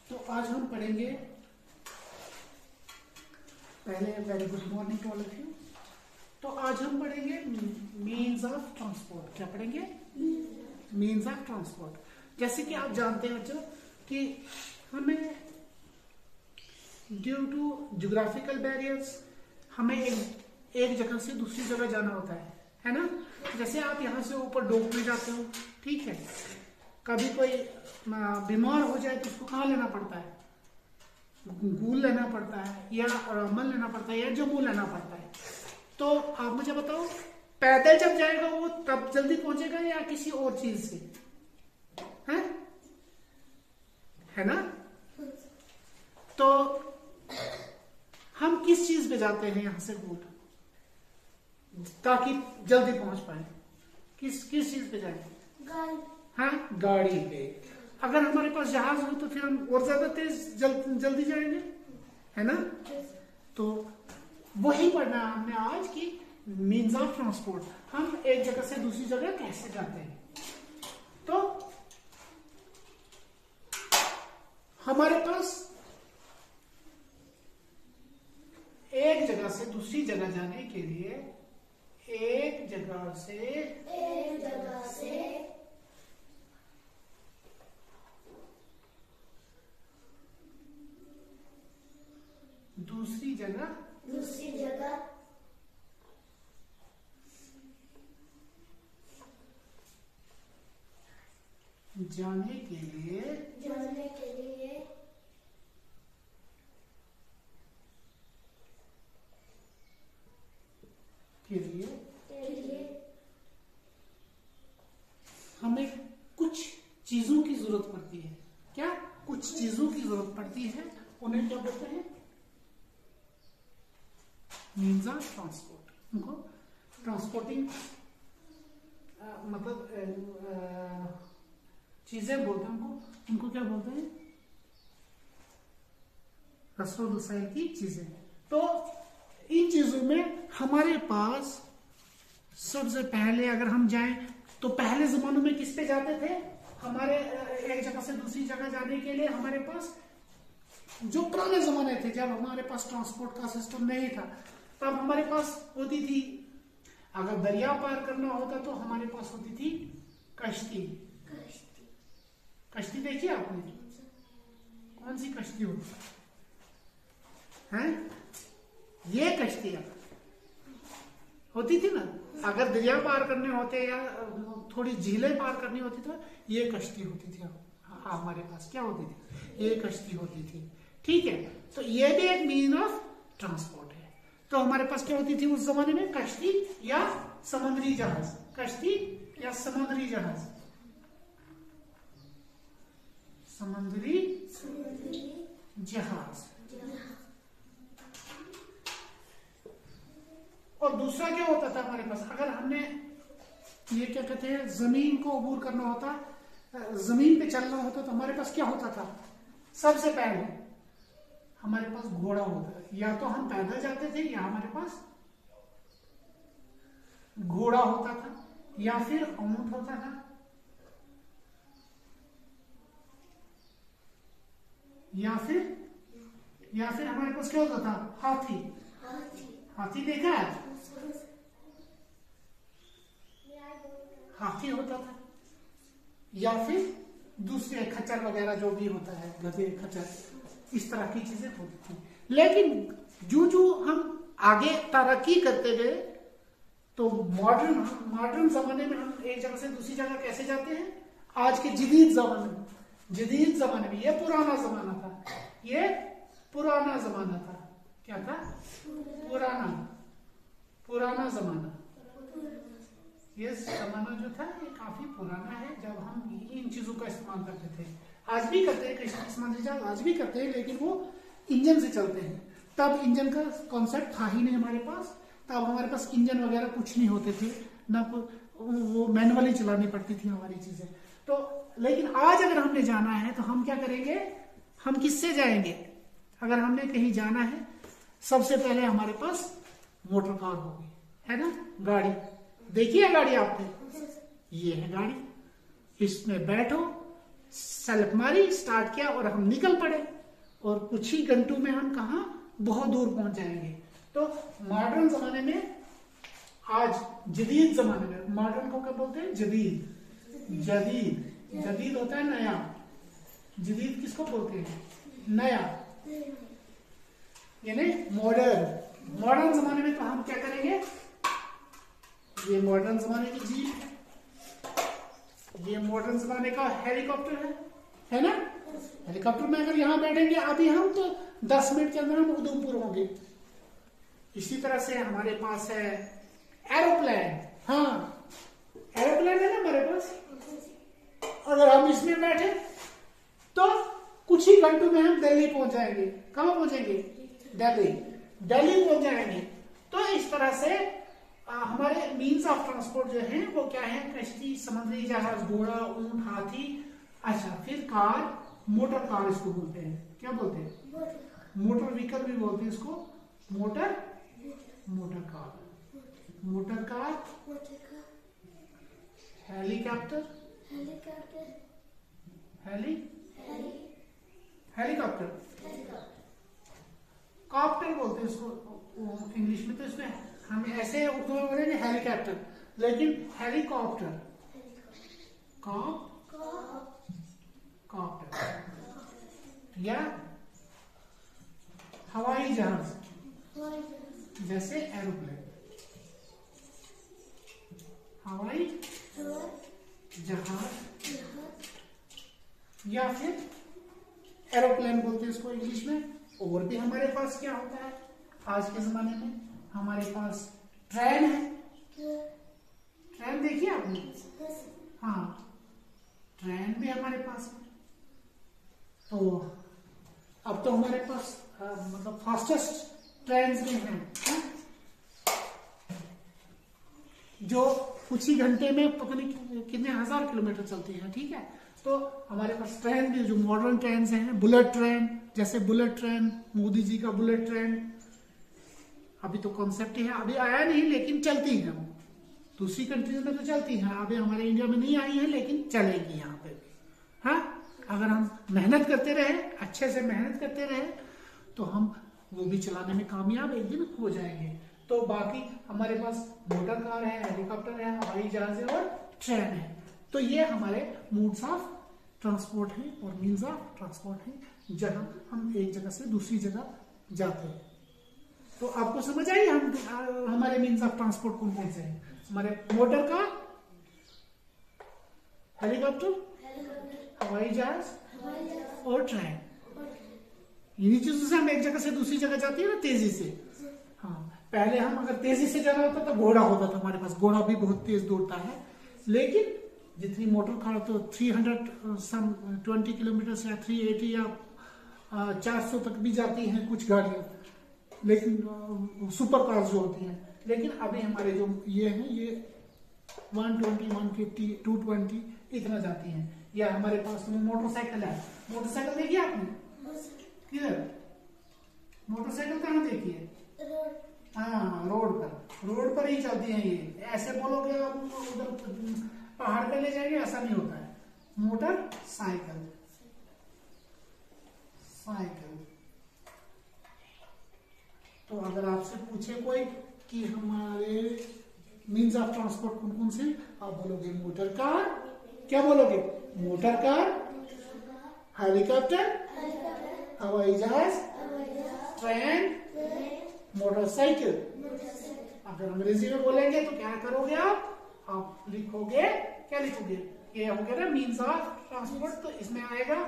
तो आज हम पढ़ेंगे, पहले very good morning to all of you. तो आज हम पढ़ेंगे मीन्स ऑफ ट्रांसपोर्ट। क्या पढ़ेंगे? Means of transport. जैसे कि आप जानते हैं बच्चों कि हमें ड्यू टू ज्योग्राफिकल बैरियर्स हमें एक जगह से दूसरी जगह जाना होता है ना। जैसे आप यहाँ से ऊपर डोक में जाते हो, ठीक है, कभी कोई बीमार हो जाए तो उसको कहाँ लेना पड़ता है? गूल लेना पड़ता है, या रामबन लेना पड़ता है, या जम्मू लेना पड़ता है। तो आप मुझे बताओ, पैदल जब जाएगा वो तब जल्दी पहुंचेगा या किसी और चीज से? है ना? तो हम किस चीज पे जाते हैं यहां से गूल, ताकि जल्दी पहुंच पाए? किस चीज पे जाएंगे? गाड़ी। हाँ, गाड़ी पे। अगर हमारे पास जहाज हो तो फिर हम और ज्यादा तेज जल्दी जाएंगे, है ना? तो वही पढ़ना है हमने आज की मीन्स ऑफ ट्रांसपोर्ट। हम एक जगह से दूसरी जगह कैसे जाते हैं। तो हमारे पास एक जगह से दूसरी जगह जाने के लिए एक जगह से दूसरी जगह जाने के लिए हमें कुछ चीजों की जरूरत पड़ती है। क्या? कुछ चीजों की जरूरत पड़ती है। उन्हें क्या बोलते हैं? Means of transport. उनको ट्रांसपोर्टिंग मतलब चीजें बोलते हैं। उनको क्या बोलते हैं? रसूल वसाइल की चीजें। तो इन चीजों में हमारे पास सबसे पहले अगर हम जाएं तो पहले जमानों में किस पे जाते थे? हमारे एक जगह से दूसरी जगह जाने के लिए हमारे पास, जो पुराने जमाने थे जब हमारे पास ट्रांसपोर्ट का सिस्टम नहीं था, तब हमारे पास होती थी, अगर दरिया पार करना होता तो हमारे पास होती थी कश्ती। कश्ती देखी आपने? कौन सी कश्ती होती है? ये कश्तियां होती थी ना। अगर दरिया पार करने होते या थोड़ी झीलें पार करनी होती तो ये कश्ती होती थी। हमारे पास क्या होती थी? ये कश्ती होती थी, ठीक है। तो ये भी एक मीन ऑफ ट्रांसपोर्ट है। तो हमारे पास क्या होती थी उस जमाने में? कश्ती या समुद्री जहाज। कश्ती या समुद्री जहाज। समुद्री जहाज। और दूसरा क्या होता था हमारे पास? अगर हमने ये क्या कहते हैं, जमीन को अबूर करना होता, जमीन पे चलना होता, तो हमारे पास क्या होता था? सबसे पहले हमारे पास घोड़ा होता है। या तो हम पैदल जाते थे या हमारे पास घोड़ा होता था, या फिर ऊंट होता था, या फिर हमारे पास क्या होता था? हाथी। हाथी देखा है? हाथी होता था, या फिर दूसरे खच्चर वगैरह जो भी होता है, गधे, खच्चर, इस तरह की चीजें होती थी। लेकिन जो हम आगे तरक्की करते गए तो मॉडर्न जमाने में हम एक जगह से दूसरी जगह कैसे जाते हैं? आज के जदीद जमाने में, ये पुराना जमाना था, ये पुराना जमाना था। क्या था? पुराना जमाना। ये जमाना जो था ये काफी पुराना है, जब हम इन चीजों का इस्तेमाल करते थे। आज भी करते हैं, कृषि आज भी करते हैं, लेकिन वो इंजन से चलते हैं। तब इंजन का कॉन्सेप्ट था ही नहीं हमारे पास। तब हमारे पास इंजन वगैरह कुछ नहीं होते थे, ना वो मैनुअली चलानी पड़ती थी हमारी चीजें। तो लेकिन आज अगर हमने जाना है तो हम क्या करेंगे? हम किससे जाएंगे? अगर हमने कहीं जाना है, सबसे पहले हमारे पास मोटर कार होगी, है ना? गाड़ी देखी है गाड़ी आपने? ये है गाड़ी। इसमें बैठो, सेल्फ मारी, स्टार्ट किया और हम निकल पड़े, और कुछ ही घंटों में हम कहा बहुत दूर पहुंच जाएंगे। तो मॉडर्न जमाने में, आज जदीद जमाने में, मॉडर्न को क्या बोलते हैं? जदीद होता है नया। जदीद किसको बोलते हैं? नया, यानी मॉडर्न जमाने में तो हम क्या करेंगे? ये मॉडर्न जमाने की जीप, ये मॉडर्न जमाने का हेलीकॉप्टर है ना? हेलीकॉप्टर में अगर यहां बैठेंगे अभी हम, तो 10 मिनट के अंदर हम उधमपुर होंगे। इसी तरह से हमारे पास है एरोप्लेन। हाँ, एरोप्लेन है ना हमारे पास। अगर हम इसमें बैठे तो कुछ ही घंटों में हम दिल्ली पहुंच जाएंगे। कहां पहुंचेंगे? दिल्ली पहुंच जाएंगे। तो इस तरह से हमारे मीन्स ऑफ ट्रांसपोर्ट जो है वो क्या है? कश्ती, समुद्री जहाज, घोड़ा, ऊंट, हाथी। अच्छा, फिर कार, मोटर कार इसको बोलते हैं। क्या बोलते हैं? मोटर व्हीकल भी बोलते हैं इसको। मोटर कार, हेलीकॉप्टर, कॉप्टर बोलते हैं इसको इंग्लिश में। तो इसमें हम ऐसे उर्दू में बोलेंगे हेलीकॉप्टर, लेकिन हेलीकॉप्टर, कॉप्टर या हवाई जहाज, जैसे एरोप्लेन, हवाई जहाज, या फिर एरोप्लेन बोलते हैं इसको इंग्लिश में। और भी हमारे पास क्या होता है आज के जमाने में? हमारे पास ट्रेन है। ट्रेन देखिए आपने? हाँ, ट्रेन भी हमारे पास है। तो अब तो हमारे पास मतलब फास्टेस्ट ट्रेन भी हैं, जो कुछ ही घंटे में पता नहीं कितने 1000 किलोमीटर चलती हैं। ठीक है, तो हमारे पास ट्रेन भी, जो मॉडर्न ट्रेन हैं, बुलेट ट्रेन, जैसे बुलेट ट्रेन, मोदी जी का बुलेट ट्रेन। अभी तो कॉन्सेप्ट ही है, अभी आया नहीं, लेकिन चलती है वो। दूसरी कंट्रीज में तो चलती है, अभी हमारे इंडिया में नहीं आई है, लेकिन चलेगी यहाँ पे भी। हाँ, अगर हम मेहनत करते रहे, अच्छे से मेहनत करते रहे, तो हम वो भी चलाने में कामयाब एक दिन हो जाएंगे। तो बाकी हमारे पास मोटर कार है, हेलीकॉप्टर है, हवाई जहाज है और ट्रेन है। तो ये हमारे मोड्स ऑफ ट्रांसपोर्ट है और मीन्स ऑफ ट्रांसपोर्ट है, जहां हम एक जगह से दूसरी जगह जाते हैं। तो आपको समझ आई हमारे मीन्स ऑफ ट्रांसपोर्ट कौन कौन से हैं? हमारे मोटर कार, हेलीकॉप्टर, हवाई जहाज और ट्रेन। इन्हीं चीजों से हम एक जगह से दूसरी जगह जाते हैं ना, तेजी से। हाँ, पहले हम अगर तेजी से जाना होता तो घोड़ा होता था हमारे पास। घोड़ा भी बहुत तेज दौड़ता है, लेकिन जितनी मोटर कार तो 320 किलोमीटर या 380 या 400 तक भी जाती हैं कुछ गाड़ियां, लेकिन सुपर कार्स जो होती हैं। लेकिन अभी हमारे जो ये हैं, ये 120, 150, 220 इतना जाती हैं। या हमारे पास मोटरसाइकिल है। मोटरसाइकिल देखिए आपने? किधर? मोटरसाइकिल कहाँ देखी है? हाँ, रोड पर ही चलती है ये। ऐसे बोलोगे आप उधर पहाड़ पे ले जाएंगे, ऐसा नहीं होता है। मोटरसाइकिल, तो अगर आपसे पूछे कोई कि हमारे मीन्स ऑफ ट्रांसपोर्ट कौन कौन से, आप बोलोगे मोटर कार। क्या बोलोगे? मोटर कार, हेलीकॉप्टर, हवाई जहाज, ट्रेन, मोटरसाइकिल। अगर अंग्रेजी में बोलेंगे तो क्या करोगे आप लिखोगे, क्या लिखोगे, ये हो गया ना मीन्स ऑफ ट्रांसपोर्ट, तो इसमें आएगा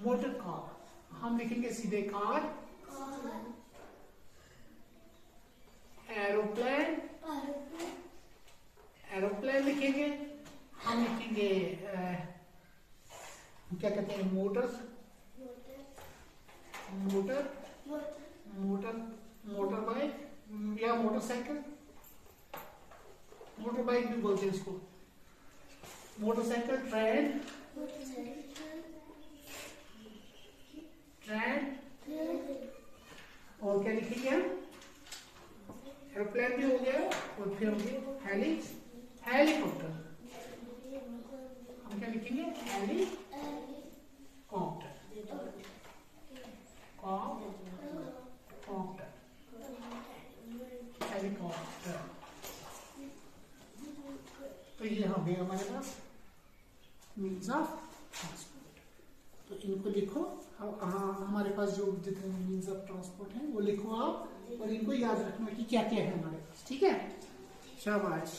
मोटर कार। हम लिखेंगे सीधे कार। एरोप्लेन, एरोप्लेन लिखेंगे। हम लिखेंगे क्या कहते हैं, motor, motor, motor, motor bike या मोटरसाइकिल, मोटर बाइक भी बोलते हैं इसको, मोटरसाइकिल, ट्रेन, ट्रेन, और क्या लिखेंगे हम, एरोप्लेन भी हो गया, और फिर होंगे हेलीकॉप्टर। हम क्या लिखेंगे, हेलीकॉप्टर, हेलीकॉप्टर। तो ये हो गया हमारे पास मीन्स ऑफ ट्रांसपोर्ट। तो इनको लिखो, हमारे पास जो जितने मीन्स ऑफ ट्रांसपोर्ट हैं वो लिखो आप, और इनको याद रखना कि क्या क्या है हमारे पास। ठीक है, शाबाश।